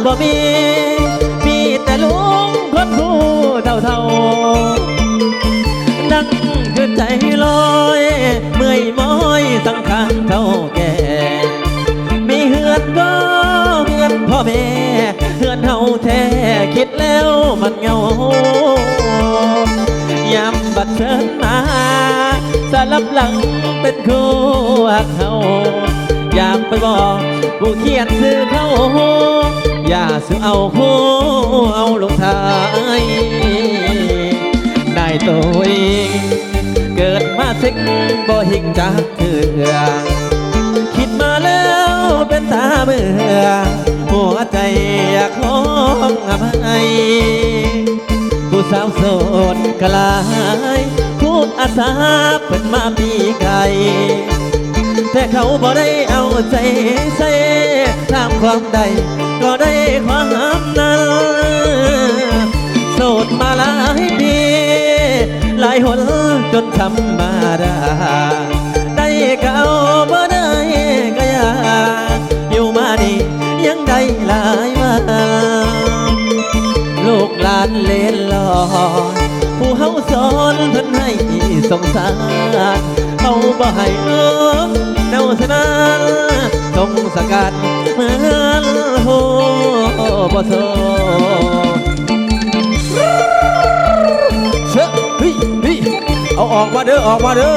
บ่มีแต่ลุงคนผู้เท่านั่งคือใจลอยเมื่อยม้อยสังขารเท่าแก่มีเฮือนก็เฮือนพ่อแม่เฮือนเฮาแท้คิดแล้วมันเหงายามบัดเชิญมาสลับหลังเป็นคู่หักเขาอยากไปบอกผู้เขียนชื่อเขาอย่าซื้อเอาคู่เอาลงท้ายได้ตัวเองเกิดมาสิงบ่หิงจากเถื่อคิดมาแล้วเป็นตาเบื่อหัวใจอยากขออภัยผู้สาวโสดกลายผู้อาสาเป็นมาปีไก่แต่เขาบ่ได้เอาใจใส่ตามความใดก็ได้ความนั้นโสดมาหลายปีหลายหนจนธรรมดาได้ก็เอาบ่ได้ก็อยากอยู่มานี่ยังได้หลายมาลูกหลานเล่นลอยผู้เฮาสอนเพิ่นให้สงสารเขาบ่ให้เดาสนานต้องสกัดเหมือนโหบ่โซเฮ้ยเอาออกมาเด้อ